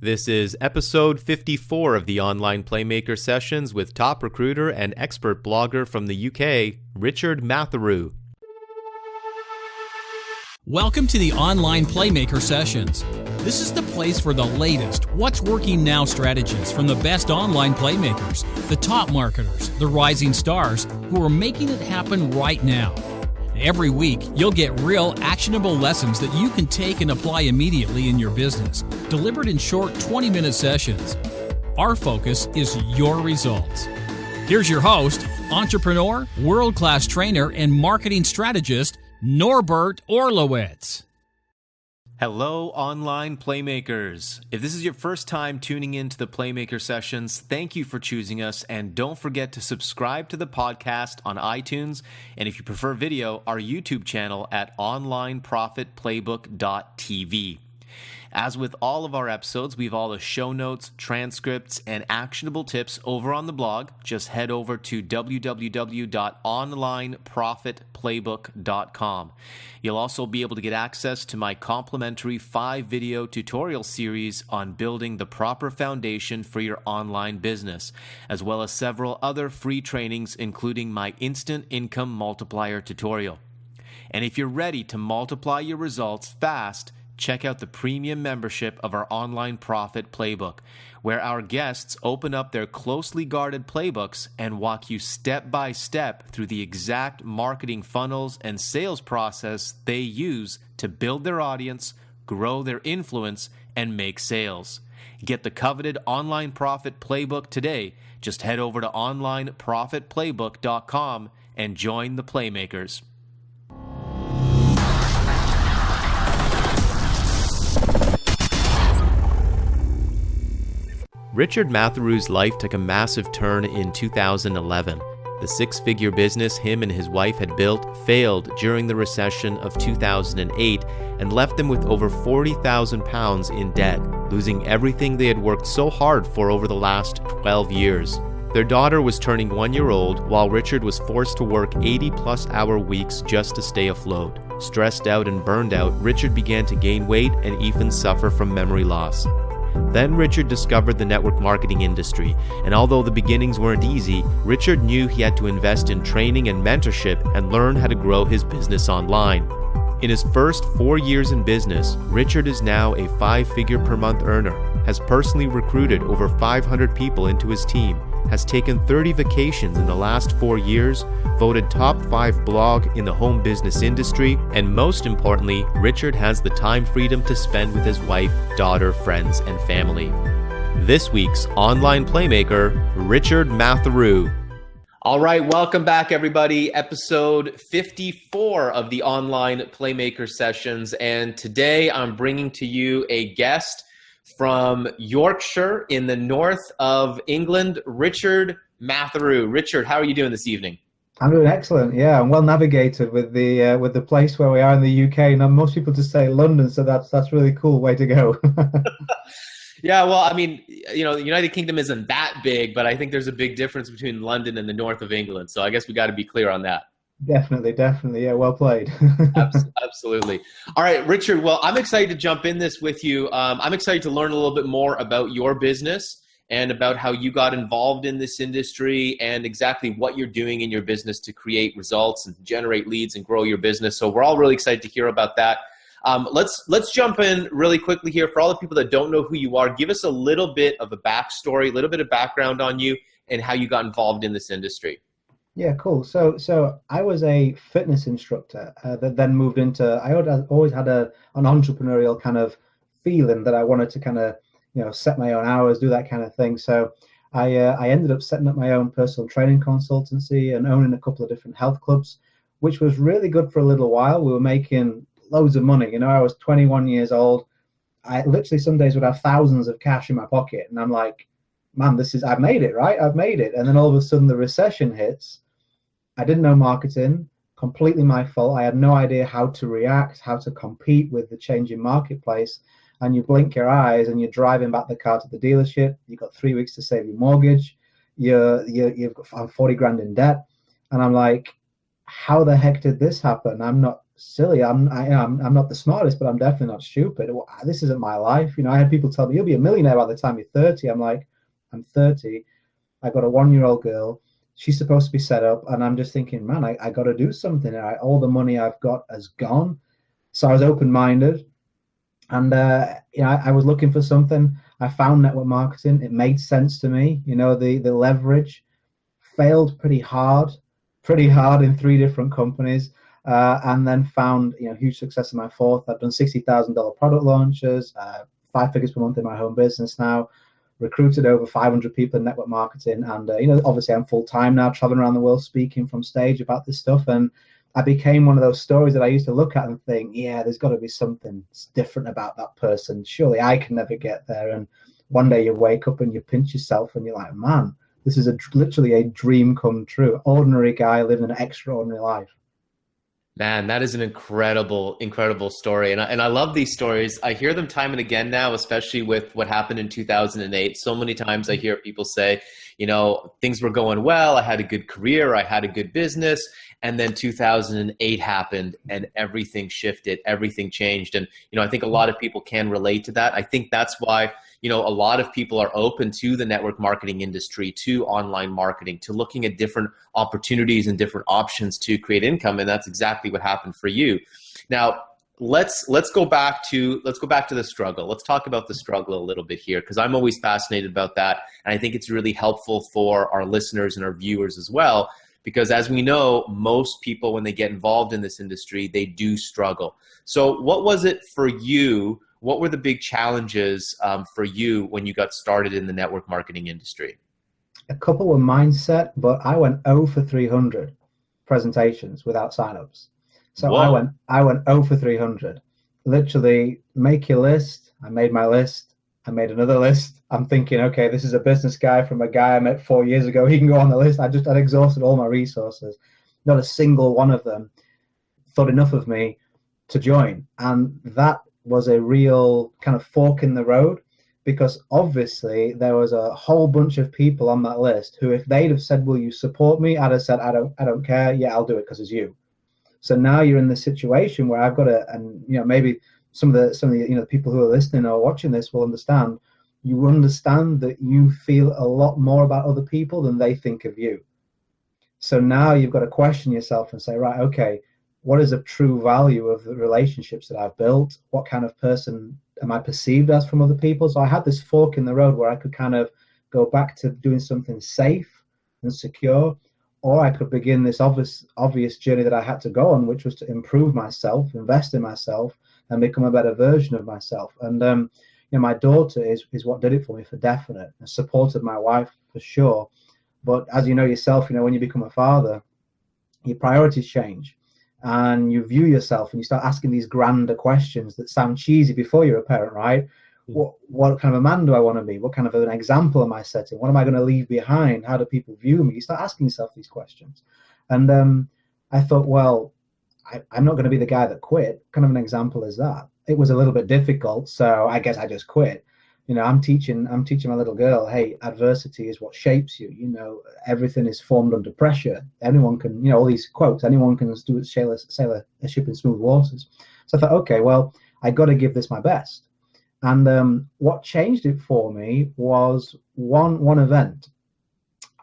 This is episode 54 of the Online Playmaker Sessions with top recruiter and expert blogger from the UK, Richard Matharoo. Welcome to the Online Playmaker Sessions. This is the place for the latest what's working now strategies from the best online playmakers, the top marketers, the rising stars who are making it happen right now. Every week, you'll get real, actionable lessons that you can take and apply immediately in your business, delivered in short 20-minute sessions. Our focus is your results. Here's your host, entrepreneur, world-class trainer, and marketing strategist, Norbert Orlowitz. Hello, online playmakers. If this is your first time tuning into the Playmaker Sessions, thank you for choosing us, and don't forget to subscribe to the podcast on iTunes, and if you prefer video, our YouTube channel at onlineprofitplaybook.tv. As with all of our episodes, we have all the show notes, transcripts, and actionable tips over on the blog. Just head over to www.onlineprofitplaybook.com. You'll also be able to get access to my complimentary 5-video tutorial series on building the proper foundation for your online business, as well as several other free trainings, including my Instant Income Multiplier tutorial. And if you're ready to multiply your results fast, check out the premium membership of our Online Profit Playbook, where our guests open up their closely guarded playbooks and walk you step by step through the exact marketing funnels and sales process they use to build their audience, grow their influence, and make sales. Get the coveted Online Profit Playbook today. Just head over to onlineprofitplaybook.com and join the Playmakers. Richard Matharoo's life took a massive turn in 2011. The six-figure business him and his wife had built failed during the recession of 2008 and left them with over £40,000 in debt, losing everything they had worked so hard for over the last 12 years. Their daughter was turning 1 year old, while Richard was forced to work 80-plus hour weeks just to stay afloat. Stressed out and burned out, Richard began to gain weight and even suffer from memory loss. Then Richard discovered the network marketing industry, and although the beginnings weren't easy, Richard knew he had to invest in training and mentorship and learn how to grow his business online. In his first 4 years in business, Richard is now a 5-figure per month earner, has personally recruited over 500 people into his team, has taken 30 vacations in the last 4 years, voted top 5 blog in the home business industry, and most importantly, Richard has the time freedom to spend with his wife, daughter, friends, and family. This week's online playmaker, Richard Matharoo. All right, welcome back, everybody. Episode 54 of the Online Playmaker Sessions, and today I'm bringing to you a guest from Yorkshire in the north of England, Richard Matharoo. Richard, how are you doing this evening? I'm doing excellent. Yeah, I'm well navigated with the place where we are in the UK. And most people just say London, so that's really cool. Way to go. Yeah, well, I mean, you know, the United Kingdom isn't that big, but I think there's a big difference between London and the north of England. So I guess we got to be clear on that. Definitely. Yeah, well played. Absolutely. All right, Richard, well, I'm excited to jump in this with you. I'm excited to learn a little bit more about your business and about how you got involved in this industry and exactly what you're doing in your business to create results and generate leads and grow your business. So we're all really excited to hear about that. Let's jump in really quickly here. For all the people that don't know who you are, give us a little bit of a backstory, a little bit of background on you and how you got involved in this industry. Yeah, cool. So I was a fitness instructor that then moved into. I always had an entrepreneurial kind of feeling that I wanted to kind of set my own hours, do that kind of thing. So I ended up setting up my own personal training consultancy and owning a couple of different health clubs, which was really good for a little while. We were making loads of money. I was 21 years old. I literally some days would have thousands of cash in my pocket, and I'm like, man, I've made it, right? I've made it. And then all of a sudden the recession hits. I didn't know marketing, completely my fault. I had no idea how to react, how to compete with the changing marketplace. And you blink your eyes and you're driving back the car to the dealership. You've got 3 weeks to save your mortgage. You've got 40 grand in debt. And I'm like, how the heck did this happen? I'm not silly. I'm not the smartest, but I'm definitely not stupid. This isn't my life. You know, I had people tell me, you'll be a millionaire by the time you're 30. I'm like, I'm 30. I got a 1-year-old girl. She's supposed to be set up. And I'm just thinking, man, I got to do something. All the money I've got has gone. So I was open-minded. And, I was looking for something. I found network marketing. It made sense to me. You know, the leverage. Failed pretty hard in 3 different companies, and then found huge success in my fourth. I've done $60,000 product launches, 5 figures per month in my home business now, recruited over 500 people in network marketing, and obviously I'm full time now, traveling around the world speaking from stage about this stuff. And I became one of those stories that I used to look at and think, yeah, there's got to be something different about that person. Surely I can never get there. And one day you wake up and you pinch yourself and you're like, man, this is literally a dream come true. Ordinary guy living an extraordinary life. Man, that is an incredible, incredible story. And I love these stories. I hear them time and again now, especially with what happened in 2008. So many times I hear people say, things were going well. I had a good career. I had a good business. And then 2008 happened and everything shifted, everything changed. And, I think a lot of people can relate to that. I think that's why, a lot of people are open to the network marketing industry, to online marketing, to looking at different opportunities and different options to create income. And that's exactly what happened for you. Now, let's go back to the struggle. Let's talk about the struggle a little bit here, because I'm always fascinated about that. And I think it's really helpful for our listeners and our viewers as well. Because as we know, most people, when they get involved in this industry, they do struggle. So what was it for you? What were the big challenges for you when you got started in the network marketing industry? A couple were mindset, but I went 0 for 300 presentations without signups. So Whoa. I went 0 for 300. Literally, make your list. I made my list. I made another list. I'm thinking, okay, this is a business guy from a guy I met 4 years ago. He can go on the list. I'd exhausted all my resources. Not a single one of them thought enough of me to join. And that was a real kind of fork in the road, because obviously there was a whole bunch of people on that list who, if they'd have said, will you support me? I'd have said, I don't care. Yeah, I'll do it because it's you. So now you're in the situation where I've got to, and maybe some of the people who are listening or watching this will understand. You understand that you feel a lot more about other people than they think of you. So now you've got to question yourself and say, right, okay, what is the true value of the relationships that I've built? What kind of person am I perceived as from other people? So I had this fork in the road where I could kind of go back to doing something safe and secure, or I could begin this obvious journey that I had to go on, which was to improve myself, invest in myself, and become a better version of myself. And my daughter is what did it for me, for definite. I supported my wife for sure. But as you know yourself, when you become a father, your priorities change. And you view yourself and you start asking these grander questions that sound cheesy before you're a parent, right? What kind of a man do I want to be? What kind of an example am I setting? What am I going to leave behind? How do people view me? You start asking yourself these questions. And I thought, well, I'm not going to be the guy that quit. What kind of an example is that? It was a little bit difficult, so I guess I just quit. I'm teaching my little girl, hey, adversity is what shapes you. Everything is formed under pressure. Anyone can, all these quotes, anyone can sail a ship in smooth waters. So I thought, okay, well, I got to give this my best. And what changed it for me was one event.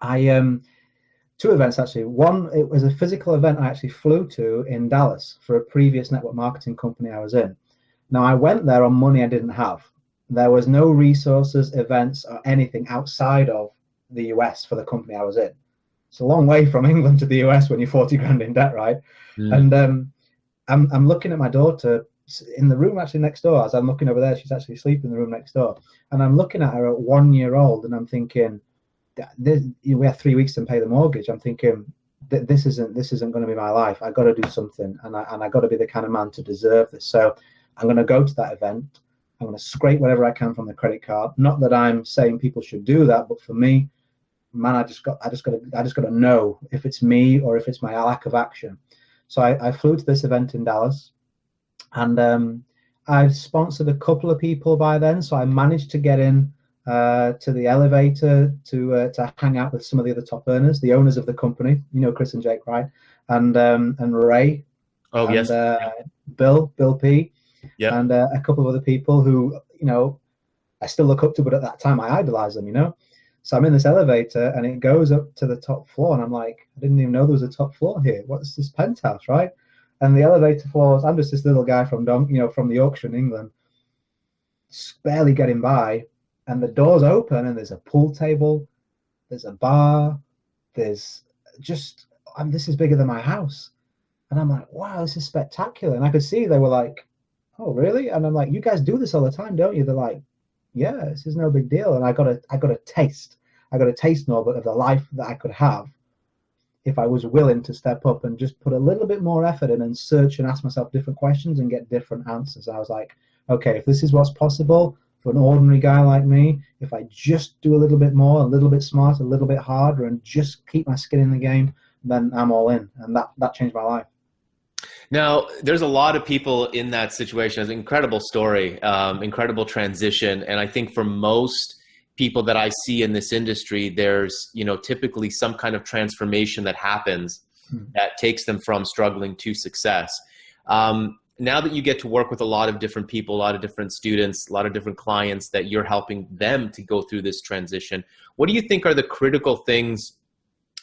Two events, actually. One, it was a physical event I actually flew to in Dallas for a previous network marketing company I was in. Now, I went there on money I didn't have. There was no resources, events, or anything outside of the US for the company I was in. It's a long way from England to the US when you're 40 grand in debt, right? And I'm looking at my daughter in the room actually next door. As I'm looking over there, she's actually asleep in the room next door. And I'm looking at her at 1 year old, and I'm thinking, we have 3 weeks to pay the mortgage. I'm thinking, this isn't going to be my life. I got to do something, and I got to be the kind of man to deserve this. So I'm going to go to that event. I'm going to scrape whatever I can from the credit card. Not that I'm saying people should do that, but for me, man, I just got to know if it's me or if it's my lack of action. So I flew to this event in Dallas, and I've sponsored a couple of people by then. So I managed to get in to the elevator to hang out with some of the other top earners, the owners of the company. Chris and Jake, right? And Ray. Oh, and yes. Bill P, Yep. and a couple of other people who, I still look up to, but at that time I idolized them. So I'm in this elevator and it goes up to the top floor, and I'm like, I didn't even know there was a top floor here. What's this penthouse, right? And the elevator floors, I'm just this little guy from from the Yorkshire in England, barely getting by, and the doors open and there's a pool table, there's a bar, there's just, this is bigger than my house. And I'm like, wow, this is spectacular. And I could see they were like, oh, really? And I'm like, you guys do this all the time, don't you? They're like, yeah, this is no big deal. And I got a taste, Norbert, of the life that I could have if I was willing to step up and just put a little bit more effort in and search and ask myself different questions and get different answers. I was like, okay, if this is what's possible for an ordinary guy like me, if I just do a little bit more, a little bit smarter, a little bit harder, and just keep my skin in the game, then I'm all in. And that changed my life. Now, there's a lot of people in that situation. It's an incredible story, incredible transition. And I think for most people that I see in this industry, there's, typically some kind of transformation that happens that takes them from struggling to success. Now that you get to work with a lot of different people, a lot of different students, a lot of different clients that you're helping them to go through this transition, what do you think are the critical things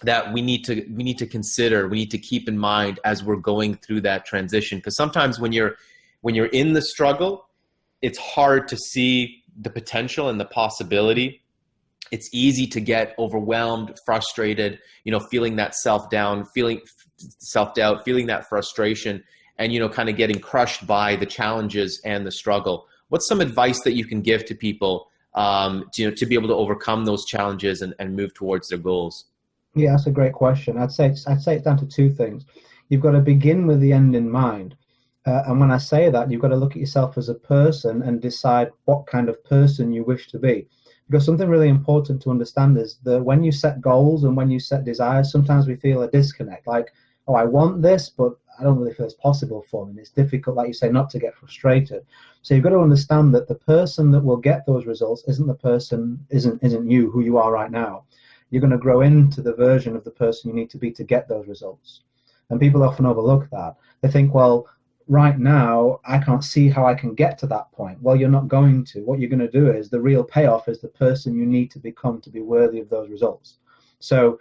that we need to consider, we need to keep in mind as we're going through that transition? Because sometimes when you're in the struggle, it's hard to see the potential and the possibility. It's easy to get overwhelmed, frustrated, feeling that self-doubt, feeling that frustration, and kind of getting crushed by the challenges and the struggle. What's some advice that you can give to people to be able to overcome those challenges and move towards their goals? Yeah, that's a great question. I'd say it's down to two things. You've got to begin with the end in mind. And when I say that, you've got to look at yourself as a person and decide what kind of person you wish to be. Because something really important to understand is that when you set goals and when you set desires, sometimes we feel a disconnect. Like, oh, I want this, but I don't really feel it's possible for me. And it's difficult, like you say, not to get frustrated. So you've got to understand that the person that will get those results isn't you, who you are right now. You're going to grow into the version of the person you need to be to get those results. And people often overlook that. They think, well, right now, I can't see how I can get to that point. Well, you're not going to. What you're going to do is the real payoff is the person you need to become to be worthy of those results. So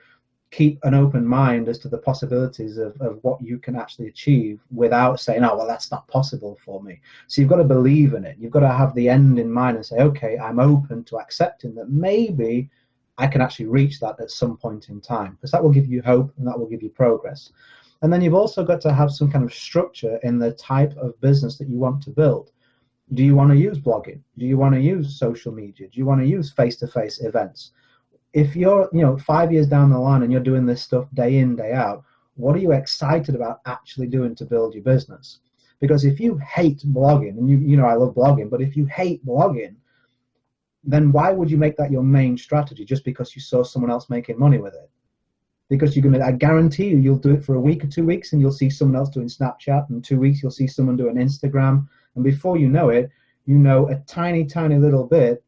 keep an open mind as to the possibilities of what you can actually achieve without saying, oh, well, that's not possible for me. So you've got to believe in it. You've got to have the end in mind and say, okay, I'm open to accepting that maybe I can actually reach that at some point in time, because that will give you hope and that will give you progress. And then you've also got to have some kind of structure in the type of business that you want to build. Do you want to use blogging? Do you want to use social media? Do you want to use face-to-face events? If you're 5 years down the line and you're doing this stuff day in, day out, what are you excited about actually doing to build your business? Because if you hate blogging, and I love blogging, but if you hate blogging, then why would you make that your main strategy just because you saw someone else making money with it? Because I guarantee you'll do it for a week or 2 weeks and you'll see someone else doing Snapchat, and in 2 weeks you'll see someone doing Instagram, and before you know it, a tiny, tiny little bit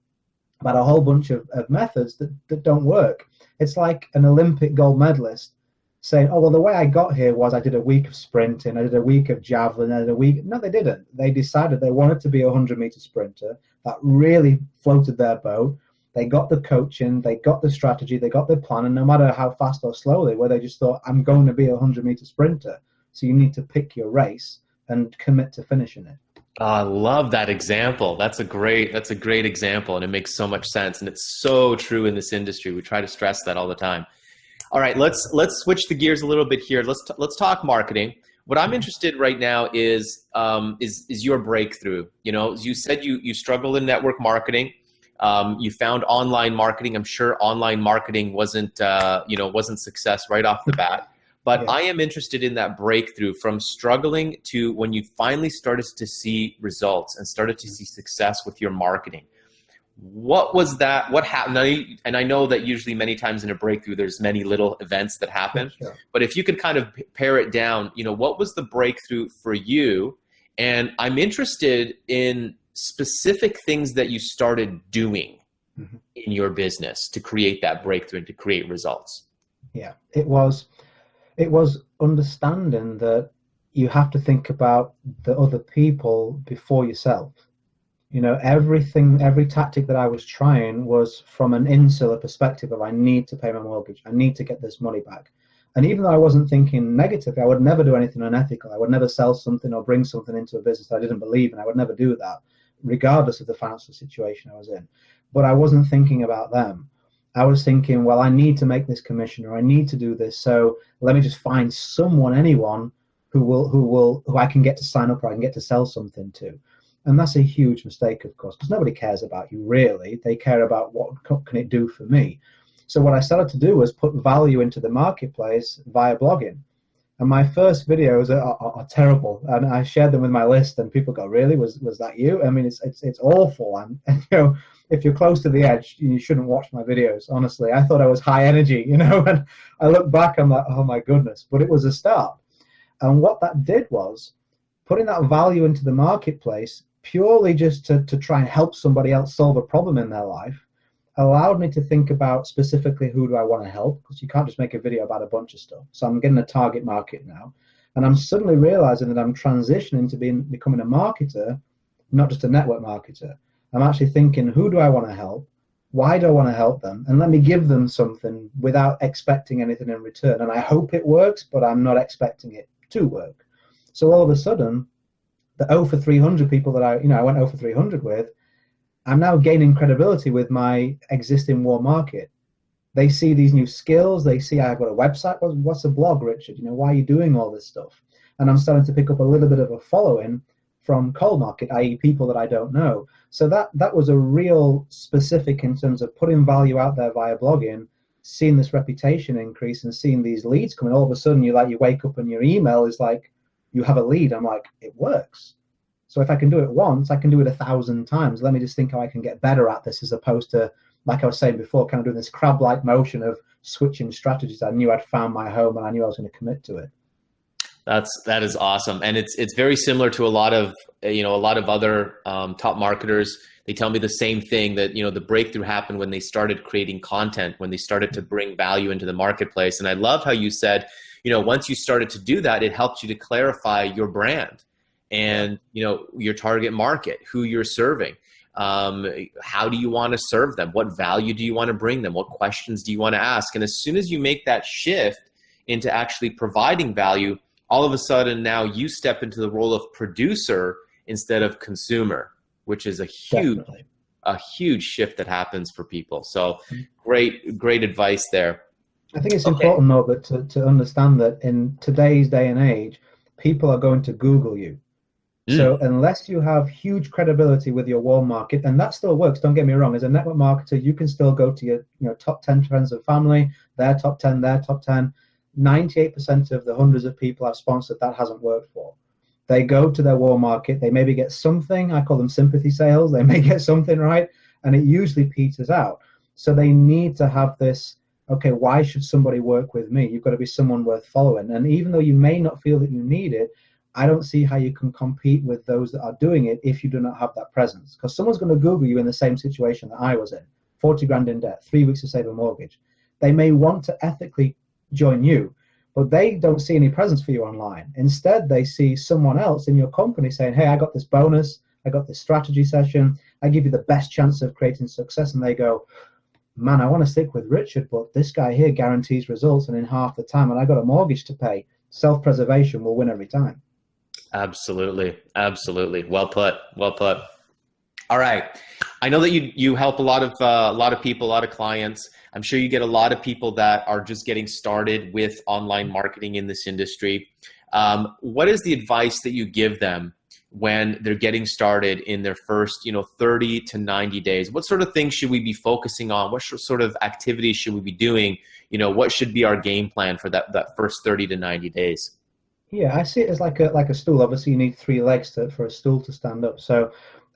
about a whole bunch of methods that don't work. It's like an Olympic gold medalist saying, oh, well, the way I got here was I did a week of sprinting, I did a week of javelin, I did a week. No, they didn't. They decided they wanted to be a 100-meter sprinter. That really floated their boat. They got the coaching, they got the strategy, they got the plan, and no matter how fast or slow they were, they just thought, I'm going to be a 100-meter sprinter. So you need to pick your race and commit to finishing it. I love that example. That's a great example, and it makes so much sense. And it's so true in this industry. We try to stress that all the time. All right, let's switch the gears a little bit here. Let's talk marketing. What I'm interested right now is your breakthrough. You said you struggled in network marketing. You found online marketing. I'm sure online marketing wasn't success right off the bat. But yeah. I am interested in that breakthrough from struggling to when you finally started to see results and started to see success with your marketing. What was that? What happened? And I know that usually many times in a breakthrough, there's many little events that happen. Sure. But if you could kind of pare it down, what was the breakthrough for you? And I'm interested in specific things that you started doing in your business to create that breakthrough and to create results. Yeah, it was understanding that you have to think about the other people before yourself. You know, every tactic that I was trying was from an insular perspective of I need to pay my mortgage, I need to get this money back. And even though I wasn't thinking negatively, I would never do anything unethical. I would never sell something or bring something into a business I didn't believe in. I would never do that, regardless of the financial situation I was in. But I wasn't thinking about them. I was thinking, well, I need to make this commission, or I need to do this. So let me just find anyone who I can get to sign up, or I can get to sell something to. And that's a huge mistake, of course, because nobody cares about you, really. They care about what can it do for me. So what I started to do was put value into the marketplace via blogging. And my first videos are terrible, and I shared them with my list, and people go, "Really? Was that you?" I mean, it's awful. And you know, if you're close to the edge, you shouldn't watch my videos. Honestly, I thought I was high energy, you know. And I look back, I'm like, "Oh my goodness!" But it was a start. And what that did was putting that value into the marketplace purely just to try and help somebody else solve a problem in their life allowed me to think about specifically who do I want to help, because you can't just make a video about a bunch of stuff. So I'm getting a target market now, and I'm suddenly realizing that I'm transitioning to becoming a marketer, not just a network marketer. I'm actually thinking, who do I want to help? Why do I want to help them? And let me give them something without expecting anything in return. And I hope it works, but I'm not expecting it to work. So all of a sudden, the 0 for 300 people that I went 0 for 300 with, I'm now gaining credibility with my existing warm market. They see these new skills. They see I've got a website. What's a blog, Richard? You know, why are you doing all this stuff? And I'm starting to pick up a little bit of a following from cold market, i.e. people that I don't know. So that was a real specific in terms of putting value out there via blogging, seeing this reputation increase and seeing these leads coming. All of a sudden, you wake up and your email is like, you have a lead. I'm like, it works. So if I can do it once, I can do it 1,000 times. Let me just think how I can get better at this, as opposed to, like I was saying before, kind of doing this crab-like motion of switching strategies. I knew I'd found my home and I knew I was going to commit to it. That is awesome. And it's very similar to a lot of other top marketers. They tell me the same thing, that, the breakthrough happened when they started creating content, when they started to bring value into the marketplace. And I love how you said, once you started to do that, it helped you to clarify your brand and, your target market, who you're serving. How do you want to serve them? What value do you want to bring them? What questions do you want to ask? And as soon as you make that shift into actually providing value, all of a sudden now you step into the role of producer instead of consumer, which is a huge shift that happens for people. So great advice there. I think it's important, though, that to understand that in today's day and age, people are going to Google you. So unless you have huge credibility with your warm market, and that still works, don't get me wrong, as a network marketer, you can still go to your top 10 friends and family, their top 10, their top 10. 98% of the hundreds of people I've sponsored, that hasn't worked for. They go to their warm market, they maybe get something, I call them sympathy sales, they may get something, right? And it usually peters out. So they need to have this, okay, why should somebody work with me? You've got to be someone worth following. And even though you may not feel that you need it, I don't see how you can compete with those that are doing it if you do not have that presence. Because someone's going to Google you in the same situation that I was in, 40 grand in debt, 3 weeks to save a mortgage. They may want to ethically join you, but they don't see any presence for you online. Instead, they see someone else in your company saying, hey, I got this bonus, I got this strategy session, I give you the best chance of creating success. And they go, man, I want to stick with Richard, but this guy here guarantees results and in half the time, and I got a mortgage to pay. Self-preservation will win every time. Absolutely. Well put. All right. I know that you help a lot of people, a lot of clients. I'm sure you get a lot of people that are just getting started with online marketing in this industry. What is the advice that you give them when they're getting started in their first, 30 to 90 days? What sort of things should we be focusing on? What sort of activities should we be doing? What should be our game plan for that first 30 to 90 days? Yeah, I see it as like a stool. Obviously, you need 3 legs for a stool to stand up. So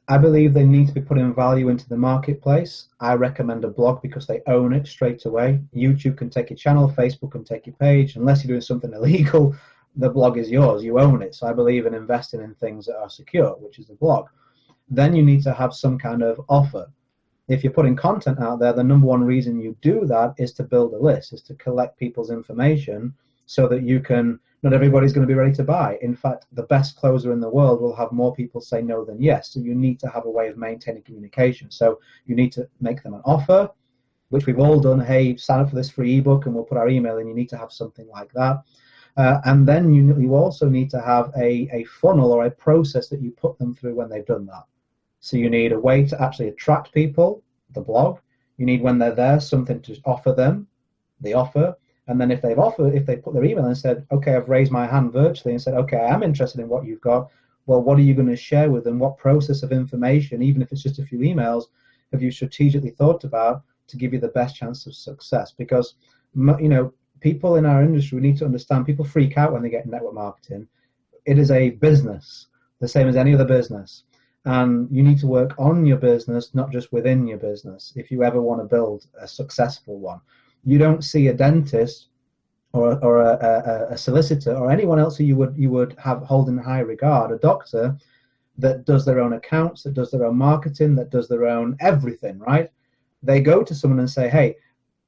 I believe they need to be putting value into the marketplace. I recommend a blog because they own it straight away. YouTube can take your channel, Facebook can take your page. Unless you're doing something illegal, the blog is yours. You own it. So I believe in investing in things that are secure, which is the blog. Then you need to have some kind of offer. If you're putting content out there, the number one reason you do that is to build a list, is to collect people's information so that you can Not everybody's going to be ready to buy. In fact, the best closer in the world will have more people say no than yes. So you need to have a way of maintaining communication. So you need to make them an offer, which we've all done. Hey, sign up for this free ebook and we'll put our email in. You need to have something like that. And then you also need to have a funnel or a process that you put them through when they've done that. So you need a way to actually attract people, the blog. You need, when they're there, something to offer them, the offer. And then if they put their email and said, okay, I've raised my hand virtually and said, okay, I am interested in what you've got. Well, what are you going to share with them? What process of information, even if it's just a few emails, have you strategically thought about to give you the best chance of success? Because, people in our industry, we need to understand, people freak out when they get in network marketing. It is a business, the same as any other business. And you need to work on your business, not just within your business, if you ever want to build a successful one. You don't see a dentist or a solicitor or anyone else who you would have hold in high regard, a doctor that does their own accounts, that does their own marketing, that does their own everything, right? They go to someone and say, hey,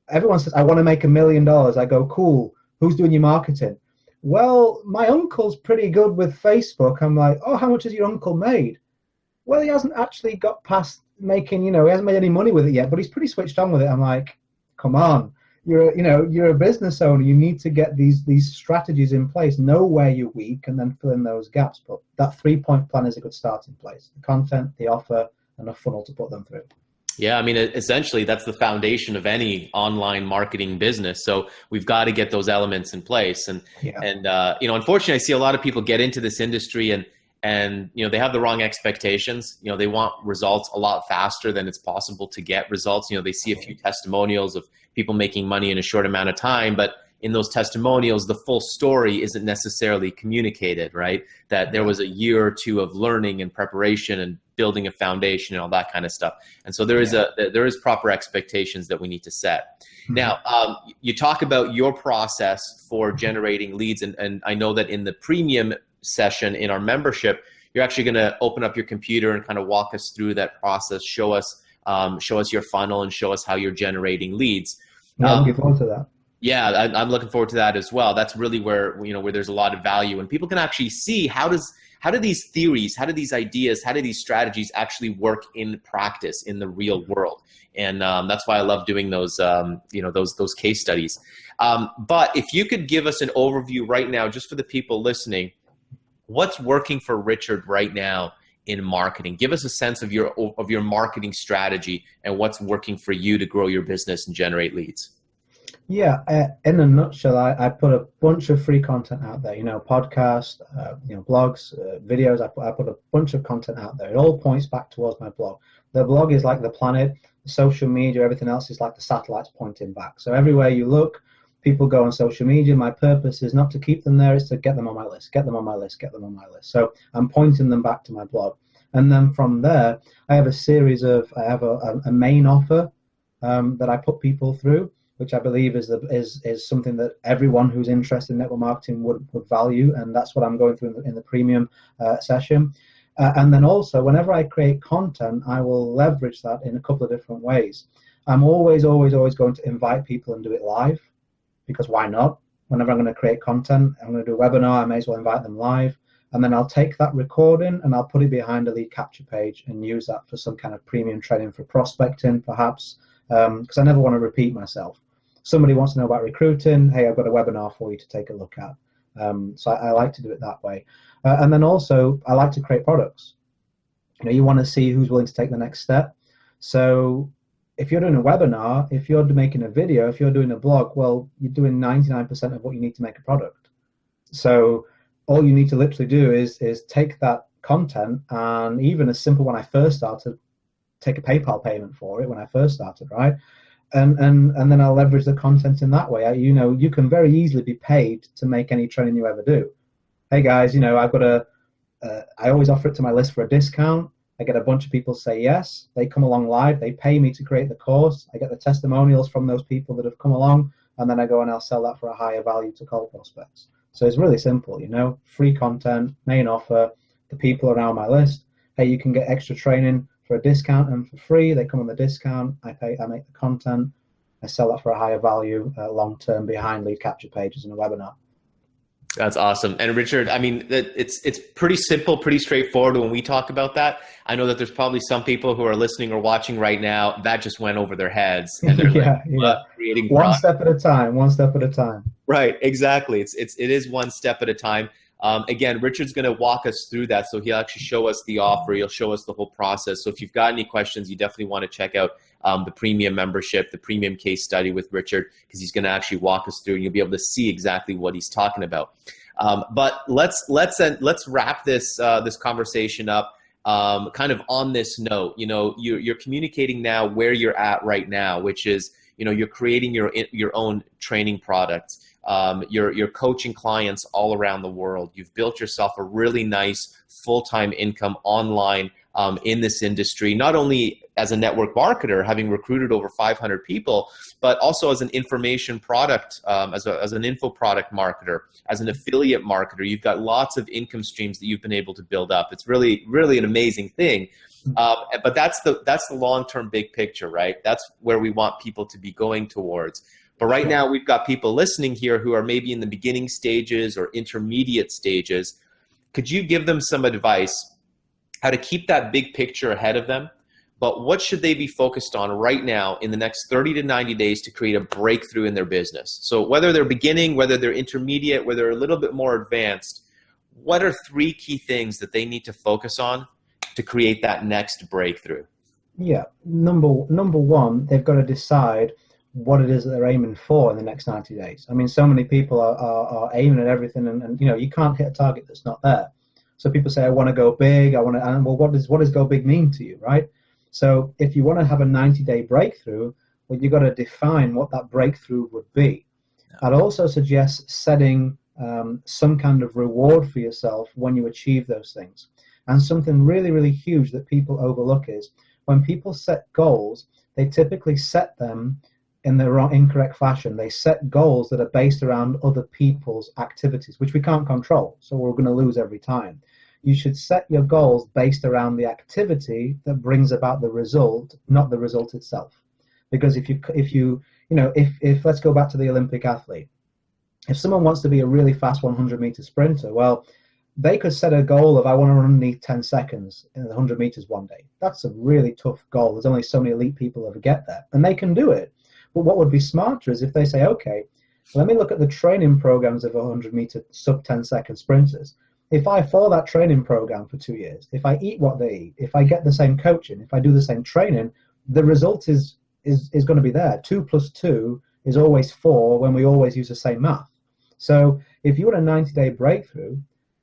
everyone says, I want to make $1 million. I go, cool. Who's doing your marketing? Well, my uncle's pretty good with Facebook. I'm like, oh, how much has your uncle made? Well, he hasn't actually got past making, he hasn't made any money with it yet, but he's pretty switched on with it. I'm like, come on, you're a business owner. You need to get these strategies in place, know where you're weak, and then fill in those gaps. But that 3-point plan is a good starting place: the content, the offer, and a funnel to put them through. Yeah, I mean, essentially, that's the foundation of any online marketing business. So we've got to get those elements in place. And unfortunately, I see a lot of people get into this industry and they have the wrong expectations. They want results a lot faster than it's possible to get results. They see a few testimonials of people making money in a short amount of time, but in those testimonials, the full story isn't necessarily communicated, right? That there was a year or two of learning and preparation and building a foundation and all that kind of stuff. And so there is proper expectations that we need to set. Mm-hmm. Now, you talk about your process for generating leads, and I know that in the premium session in our membership, you're actually going to open up your computer and kind of walk us through that process, show us your funnel, and show us how you're generating leads. Yeah, I'm looking forward to that. Yeah, I'm looking forward to that as well. That's really where there's a lot of value, and people can actually see how do these theories, how do these ideas, how do these strategies actually work in practice in the real world. And that's why I love doing those those case studies. But if you could give us an overview right now, just for the people listening, what's working for Richard right now in marketing? Give us a sense of your marketing strategy and what's working for you to grow your business and generate leads. Yeah, in a nutshell, I put a bunch of free content out there, podcasts, blogs, videos. I put a bunch of content out there. It all points back towards my blog. The blog is like the planet, the social media, everything else is like the satellites pointing back. So everywhere you look, people go on social media. My purpose is not to keep them there, it's to get them on my list, get them on my list, get them on my list. So I'm pointing them back to my blog. And then from there, I have a main offer that I put people through, which I believe is something that everyone who's interested in network marketing would value, and that's what I'm going through in the premium session. And then also, whenever I create content, I will leverage that in a couple of different ways. I'm always going to invite people and do it live, because why not? Whenever I'm going to create content, I'm going to do a webinar, I may as well invite them live. And then I'll take that recording and I'll put it behind a lead capture page and use that for some kind of premium training for prospecting, perhaps, because I never want to repeat myself. Somebody wants to know about recruiting, hey, I've got a webinar for you to take a look at. So I like to do it that way. And then also, I like to create products. You want to see who's willing to take the next step. So if you're doing a webinar, if you're making a video, if you're doing a blog, well, you're doing 99% of what you need to make a product. So all you need to literally do is take that content, and even as simple when I first started, take a PayPal payment for it when I first started, right? And then I'll leverage the content in that way. You can very easily be paid to make any training you ever do. Hey guys, I've got I always offer it to my list for a discount. I get a bunch of people say yes. They come along live. They pay me to create the course. I get the testimonials from those people that have come along, and then I go and I'll sell that for a higher value to cold prospects. So it's really simple, free content, main offer. The people are now on my list. Hey, you can get extra training for a discount and for free. They come on the discount. I make the content. I sell that for a higher value long term behind lead capture pages in a webinar. That's awesome. And Richard, I mean, it's pretty simple, pretty straightforward when we talk about that. I know that there's probably some people who are listening or watching right now that just went over their heads and they're like, Yeah. creating One product. step at a time, one step at a time. Right, exactly. It is one step at a time. Again, Richard's going to walk us through that. So he'll actually show us the offer. He'll show us the whole process. So if you've got any questions, you definitely want to check out the premium membership, the premium case study with Richard, because he's going to actually walk us through and you'll be able to see exactly what he's talking about. But let's wrap this conversation up kind of on this note. You know, you're communicating now where you're at right now, which is, you know, you're creating your own training products. You're coaching clients all around the world. You've built yourself a really nice full-time income online in this industry, not only as a network marketer, having recruited over 500 people, but also as an information product, as an info product marketer, as an affiliate marketer. You've got lots of income streams that you've been able to build up. It's really, really an amazing thing. But that's the long-term big picture, right? That's where we want people to be going towards. But right now we've got people listening here who are maybe in the beginning stages or intermediate stages. Could you give them some advice how to keep that big picture ahead of them? But what should they be focused on right now in the next 30 to 90 days to create a breakthrough in their business? So whether they're beginning, whether they're intermediate, whether they're a little bit more advanced, what are 3 key things that they need to focus on to create that next breakthrough? Yeah, number one, they've got to decide what it is that they're aiming for in the next 90 days. I mean, so many people are aiming at everything, and you know, you can't hit a target that's not there. So people say, I want to go big, and well, what does go big mean to you, right? So if you want to have a 90-day breakthrough, well, you've got to define what that breakthrough would be. I'd also suggest setting some kind of reward for yourself when you achieve those things. And something really, really huge that people overlook is when people set goals, they typically set them in the incorrect fashion. They set goals that are based around other people's activities, which we can't control, so we're going to lose every time. You should set your goals based around the activity that brings about the result, not the result itself. Because if let's go back to the Olympic athlete. If someone wants to be a really fast 100-meter sprinter, well, they could set a goal of, I want to run underneath 10 seconds in the 100 meters one day. That's a really tough goal. There's only so many elite people who ever get there, and they can do it. But what would be smarter is if they say, okay, let me look at the training programs of 100-meter sub 10-second sprinters. If I follow that training program for 2 years, if I eat what they eat, if I get the same coaching, if I do the same training, the result is going to be there. 2 + 2 is always 4 when we always use the same math. So if you want a 90-day breakthrough,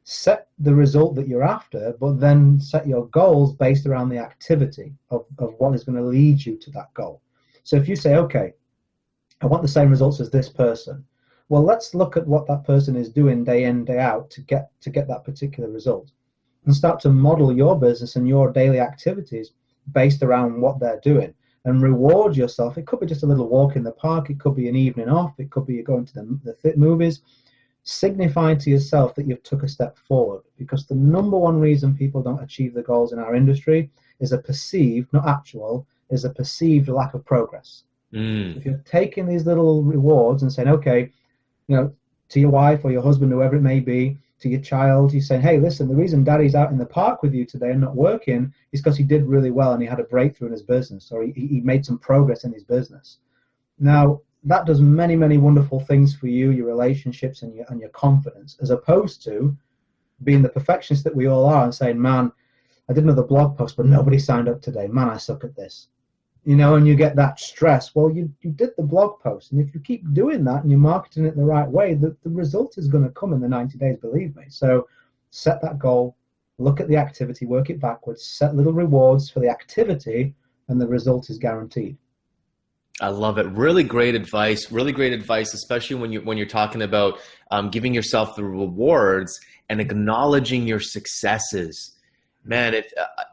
set the result that you're after, but then set your goals based around the activity of what is going to lead you to that goal. So if you say, okay, I want the same results as this person, well, let's look at what that person is doing day in, day out to get that particular result, and start to model your business and your daily activities based around what they're doing, and reward yourself. It could be just a little walk in the park. It could be an evening off. It could be going to the movies. Signify to yourself that you've took a step forward, because the number one reason people don't achieve the goals in our industry is a perceived, not actual, is a perceived lack of progress. If you're taking these little rewards and saying, okay, you know, to your wife or your husband, whoever it may be, to your child, you say, hey, listen, the reason daddy's out in the park with you today and not working is because he did really well and he had a breakthrough in his business, or he made some progress in his business. Now, that does many, many wonderful things for you, your relationships and your confidence, as opposed to being the perfectionist that we all are and saying, man, I did another blog post, but nobody signed up today. Man, I suck at this. You know, and you get that stress. Well, you did the blog post, and if you keep doing that and you're marketing it the right way, the result is going to come in the 90 days, believe me. So set that goal, look at the activity, work it backwards, set little rewards for the activity, and the result is guaranteed. I love it. Really great advice, especially when you're talking about giving yourself the rewards and acknowledging your successes. Man,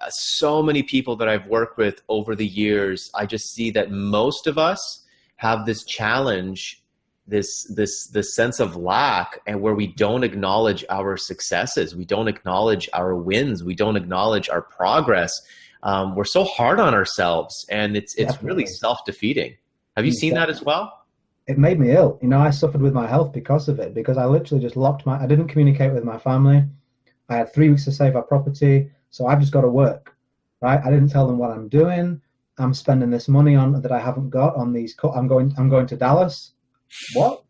so many people that I've worked with over the years, I just see that most of us have this challenge, this sense of lack, and where we don't acknowledge our successes, we don't acknowledge our wins, we don't acknowledge our progress. We're so hard on ourselves, and it's really self-defeating. Have you seen that as well? it made me ill. I suffered with my health because of it, because I literally just I didn't communicate with my family. I had 3 weeks to save our property, so I've just got to work, right? I didn't tell them what I'm doing. I'm spending this money on that I haven't got on these. I'm going to Dallas. What?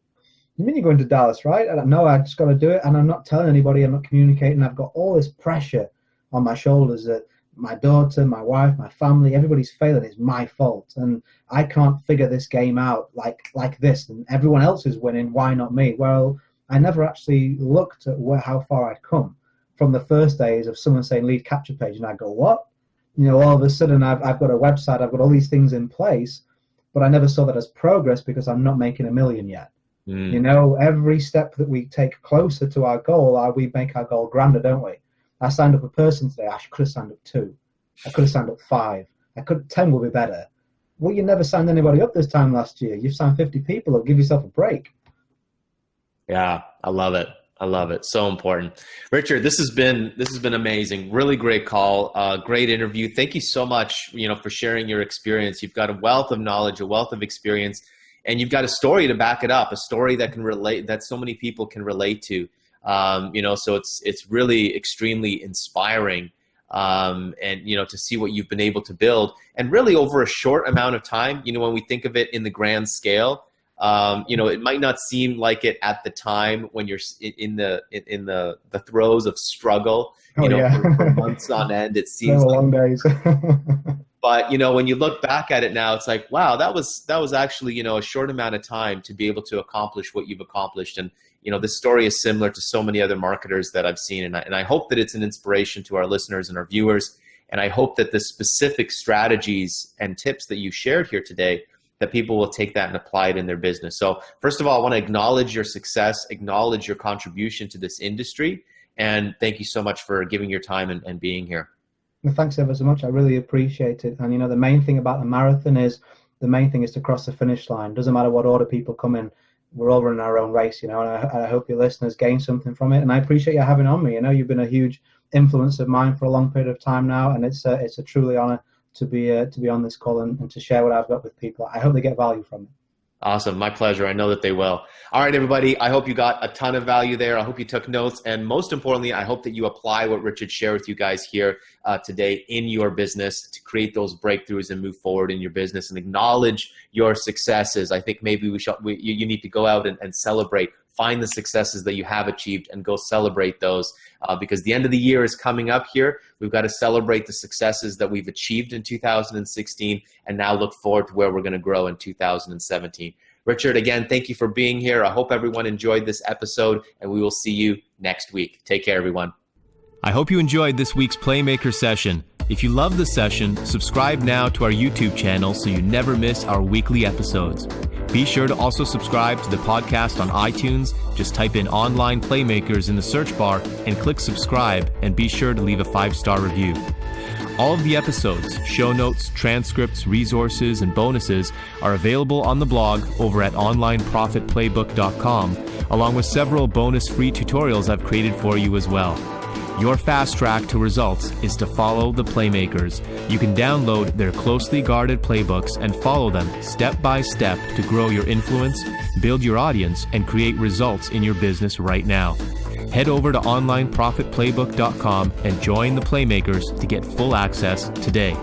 You mean you're going to Dallas, right? I don't know. I just got to do it, and I'm not telling anybody. I'm not communicating. I've got all this pressure on my shoulders that my daughter, my wife, my family, everybody's failing. It's my fault, and I can't figure this game out like this. And everyone else is winning. Why not me? Well, I never actually looked at how far I'd come from the first days of someone saying lead capture page, and I go, what? All of a sudden I've got a website, I've got all these things in place, but I never saw that as progress because I'm not making $1 million yet. Every step that we take closer to our goal, we make our goal grander, don't we? I signed up a person today. I could have signed up 2. I could have signed up 5. 10 will be better. Well, you never signed anybody up this time last year. You've signed 50 people. Give yourself a break. Yeah, I love it. I love it. So important. Richard, this has been amazing. Really great call. Great interview. Thank you so much, for sharing your experience. You've got a wealth of knowledge, a wealth of experience, and you've got a story to back it up, a story that that so many people can relate to. So it's really extremely inspiring. And to see what you've been able to build, and really over a short amount of time, when we think of it in the grand scale, it might not seem like it at the time when you're in the throes of struggle, for months on end. It seems long days. But when you look back at it now, it's like, wow, that was actually a short amount of time to be able to accomplish what you've accomplished. And this story is similar to so many other marketers that I've seen, and I hope that it's an inspiration to our listeners and our viewers. And I hope that the specific strategies and tips that you shared here today, that people will take that and apply it in their business. So first of all, I want to acknowledge your success, acknowledge your contribution to this industry, and thank you so much for giving your time and being here. Well, thanks ever so much. I really appreciate it. And the main thing about a marathon is to cross the finish line. Doesn't matter what order people come in. We're all running our own race, and I hope your listeners gain something from it. And I appreciate you having on me. You've been a huge influence of mine for a long period of time now, and it's a truly honor to be on this call and to share what I've got with people. I hope they get value from it. Awesome. My pleasure. I know that they will. All right, everybody. I hope you got a ton of value there. I hope you took notes. And most importantly, I hope that you apply what Richard shared with you guys here today in your business to create those breakthroughs and move forward in your business and acknowledge your successes. I think maybe you need to go out and celebrate. Find the successes that you have achieved and go celebrate those because the end of the year is coming up here. We've got to celebrate the successes that we've achieved in 2016 and now look forward to where we're going to grow in 2017. Richard, again, thank you for being here. I hope everyone enjoyed this episode, and we will see you next week. Take care, everyone. I hope you enjoyed this week's Playmaker session. If you love the session, subscribe now to our YouTube channel so you never miss our weekly episodes. Be sure to also subscribe to the podcast on iTunes. Just type in Online Playmakers in the search bar and click subscribe, and be sure to leave a 5-star review. All of the episodes, show notes, transcripts, resources, and bonuses are available on the blog over at onlineprofitplaybook.com, along with several bonus free tutorials I've created for you as well. Your fast track to results is to follow the Playmakers. You can download their closely guarded playbooks and follow them step by step to grow your influence, build your audience, and create results in your business right now. Head over to onlineprofitplaybook.com and join the Playmakers to get full access today.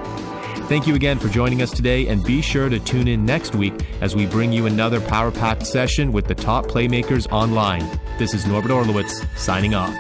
Thank you again for joining us today, and be sure to tune in next week as we bring you another power-packed session with the top Playmakers online. This is Norbert Orlowitz signing off.